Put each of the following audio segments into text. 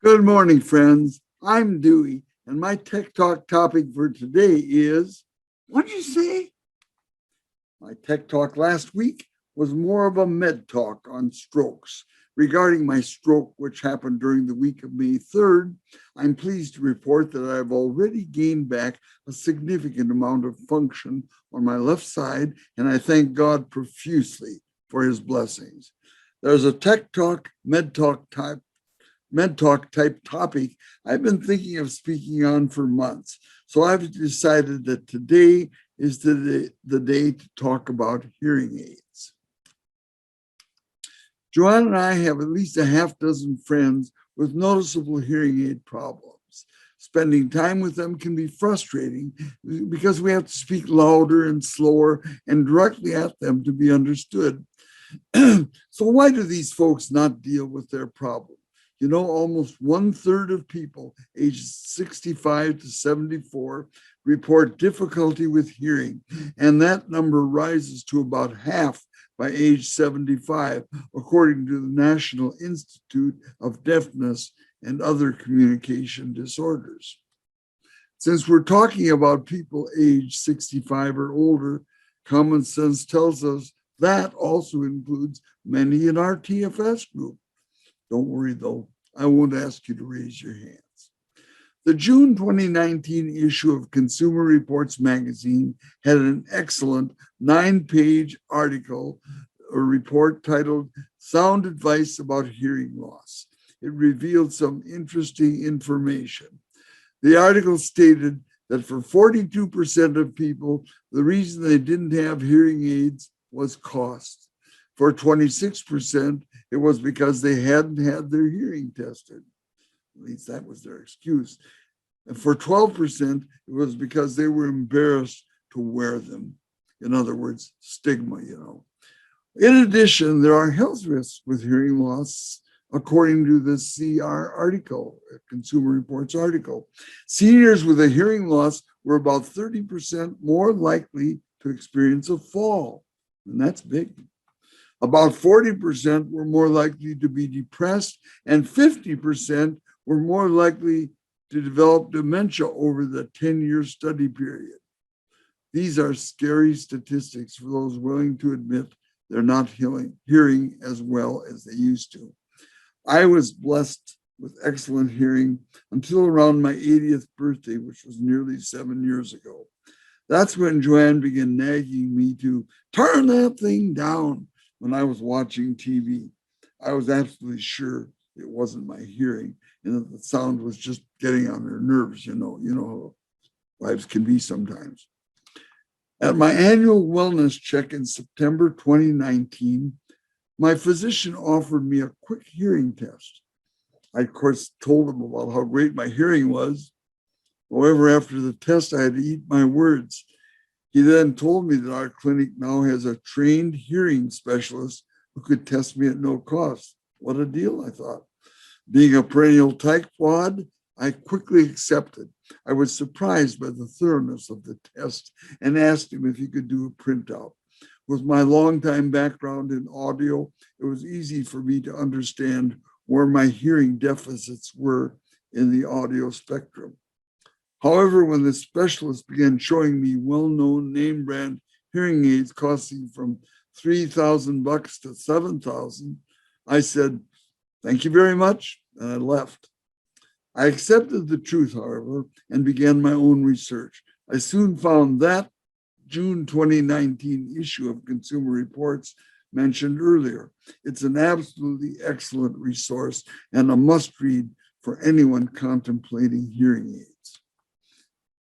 Good morning, friends. I'm Dewey, and my Tech Talk topic for today is what did you say? My Tech Talk last week was more of a med talk on strokes. Regarding my stroke, which happened during the week of May 3rd, I'm pleased to report that I've already gained back a significant amount of function on my left side, and I thank God profusely for his blessings. There's a Tech Talk, Med Talk type topic I've been thinking of speaking on for months. So I've decided that today is the day to talk about hearing aids. Joanne and I have at least a half dozen friends with noticeable hearing aid problems. Spending time with them can be frustrating because we have to speak louder and slower and directly at them to be understood. So why do these folks not deal with their problem? You know, almost 1/3 of people aged 65 to 74 report difficulty with hearing, and that number rises to about half by age 75, according to the National Institute of Deafness and Other Communication Disorders. Since we're talking about people aged 65 or older, common sense tells us that also includes many in our TFS group. Don't worry though, I won't ask you to raise your hands. The June 2019 issue of Consumer Reports magazine had an excellent 9-page article or report titled Sound Advice About Hearing Loss. It revealed some interesting information. The article stated that for 42% of people, the reason they didn't have hearing aids was cost. For 26%, it was because they hadn't had their hearing tested. At least that was their excuse. And for 12%, it was because they were embarrassed to wear them. In other words, stigma, In addition, there are health risks with hearing loss, according to the CR article, Consumer Reports article. Seniors with a hearing loss were about 30% more likely to experience a fall, and that's big. About 40% were more likely to be depressed, and 50% were more likely to develop dementia over the 10-year study period. These are scary statistics for those willing to admit they're not hearing as well as they used to. I was blessed with excellent hearing until around my 80th birthday, which was nearly 7 years ago. That's when Joanne began nagging me to turn that thing down. When I was watching TV, I was absolutely sure it wasn't my hearing and that the sound was just getting on her nerves, you know how wives can be sometimes. At my annual wellness check in September 2019, my physician offered me a quick hearing test. I, of course, told him about how great my hearing was. However, after the test, I had to eat my words. He then told me that our clinic now has a trained hearing specialist who could test me at no cost. What a deal, I thought. Being a perennial tightwad, I quickly accepted. I was surprised by the thoroughness of the test and asked him if he could do a printout. With my longtime background in audio, it was easy for me to understand where my hearing deficits were in the audio spectrum. However, when the specialist began showing me well-known name brand hearing aids costing from $3,000 to $7,000, I said, "Thank you very much," and I left. I accepted the truth, however, and began my own research. I soon found that June 2019 issue of Consumer Reports mentioned earlier. It's an absolutely excellent resource and a must-read for anyone contemplating hearing aids.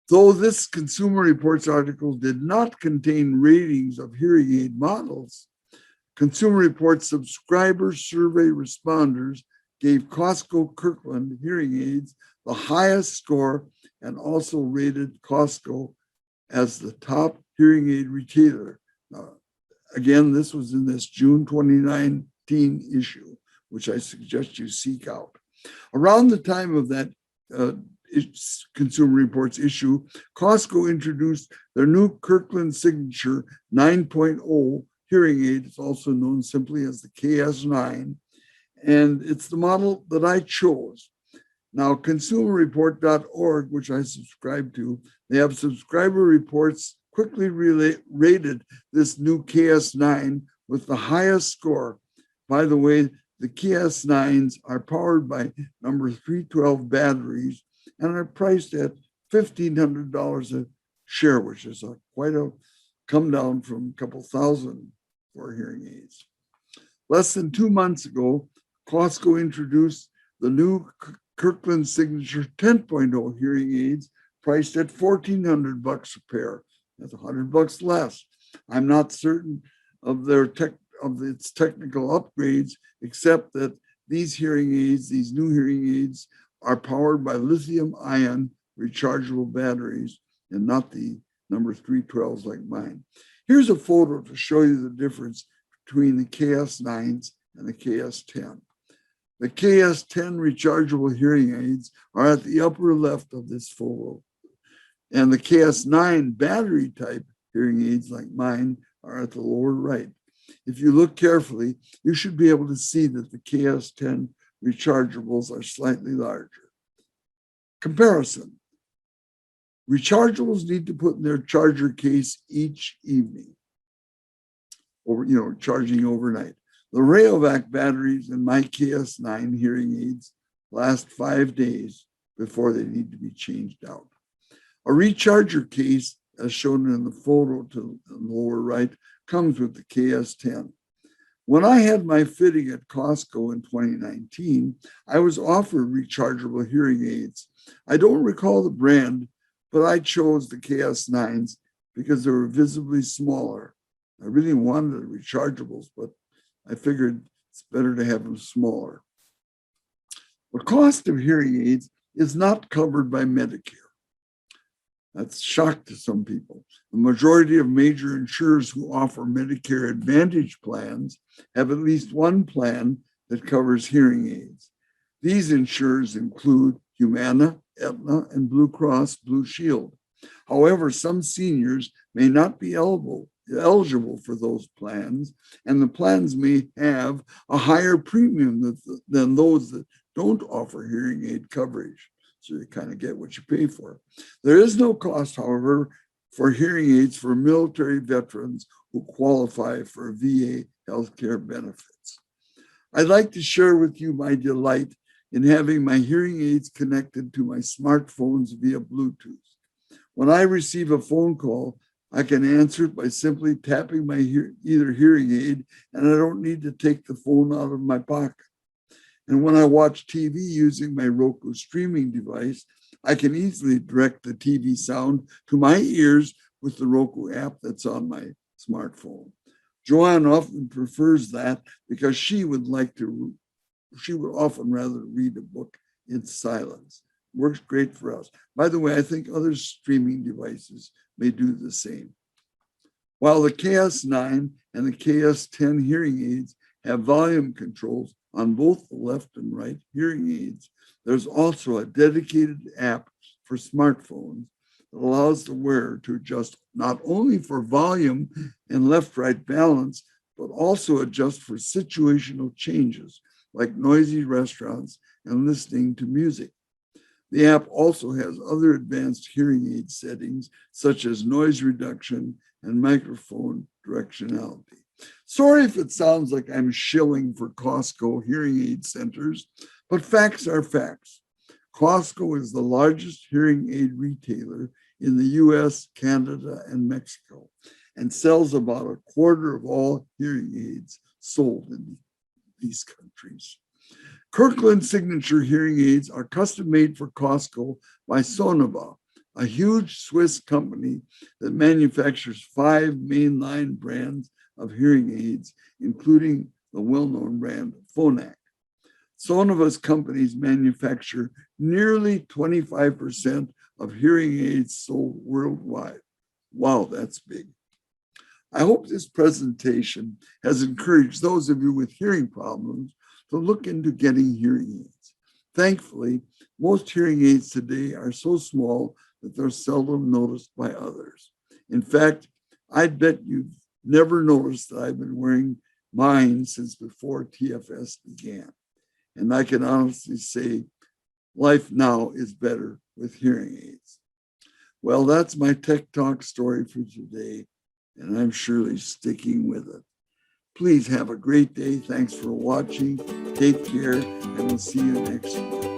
Though this Consumer Reports article did not contain ratings of hearing aid models, Consumer Reports subscriber survey responders gave Costco Kirkland hearing aids the highest score and also rated Costco as the top hearing aid retailer. Again, this was in this June 2019 issue, which I suggest you seek out. Around the time of that Consumer Reports issue, Costco introduced their new Kirkland Signature 9.0 hearing aid. It's also known simply as the KS9, and it's the model that I chose. Now, consumerreport.org, which I subscribe to, they have subscriber reports quickly rated this new KS9 with the highest score. By the way, the KS9s are powered by number 312 batteries and are priced at $1,500 a share, which is quite a come down from a couple thousand for hearing aids. Less than 2 months ago, Costco introduced the new Kirkland Signature 10.0 hearing aids priced at $1,400 a pair. That's $100 less. I'm not certain of its technical upgrades, except that these hearing aids, these new hearing aids, are powered by lithium-ion rechargeable batteries and not the number 312s like mine. Here's a photo to show you the difference between the KS9s and the KS10. The KS10 rechargeable hearing aids are at the upper left of this photo, and the KS9 battery type hearing aids like mine are at the lower right. If you look carefully, you should be able to see that the KS10 rechargeables are slightly larger. Comparison. Rechargeables need to put in their charger case each evening, charging overnight. The Rayovac batteries in my KS9 hearing aids last 5 days before they need to be changed out. A recharger case, as shown in the photo to the lower right, comes with the KS10. When I had my fitting at Costco in 2019, I was offered rechargeable hearing aids. I don't recall the brand, but I chose the KS9s because they were visibly smaller. I really wanted the rechargeables, but I figured it's better to have them smaller. The cost of hearing aids is not covered by Medicare. That's a shock to some people. The majority of major insurers who offer Medicare Advantage plans have at least one plan that covers hearing aids. These insurers include Humana, Aetna, and Blue Cross Blue Shield. However, some seniors may not be eligible for those plans, and the plans may have a higher premium than those that don't offer hearing aid coverage. So you kind of get what you pay for. There is no cost, however, for hearing aids for military veterans who qualify for VA healthcare benefits. I'd like to share with you my delight in having my hearing aids connected to my smartphones via Bluetooth. When I receive a phone call, I can answer it by simply tapping my either hearing aid, and I don't need to take the phone out of my pocket. And when I watch TV using my Roku streaming device, I can easily direct the TV sound to my ears with the Roku app that's on my smartphone. Joanne often prefers that because she would often rather read a book in silence. Works great for us. By the way, I think other streaming devices may do the same. While the KS9 and the KS10 hearing aids have volume controls on both the left and right hearing aids, there's also a dedicated app for smartphones that allows the wearer to adjust not only for volume and left-right balance, but also adjust for situational changes like noisy restaurants and listening to music. The app also has other advanced hearing aid settings, such as noise reduction and microphone directionality. Sorry if it sounds like I'm shilling for Costco hearing aid centers, but facts are facts. Costco is the largest hearing aid retailer in the US, Canada, and Mexico, and sells about a quarter of all hearing aids sold in these countries. Kirkland Signature hearing aids are custom made for Costco by Sonova, a huge Swiss company that manufactures 5 mainline brands of hearing aids, including the well-known brand Phonak. Sonova's companies manufacture nearly 25% of hearing aids sold worldwide. Wow, that's big. I hope this presentation has encouraged those of you with hearing problems to look into getting hearing aids. Thankfully, most hearing aids today are so small that they're seldom noticed by others. In fact, I bet you've never noticed that I've been wearing mine since before TFS began. And I can honestly say Life now is better with hearing aids. Well, that's my Tech Talk story for today, and I'm surely sticking with it. Please have a great day. Thanks for watching. Take care, and we'll see you next week.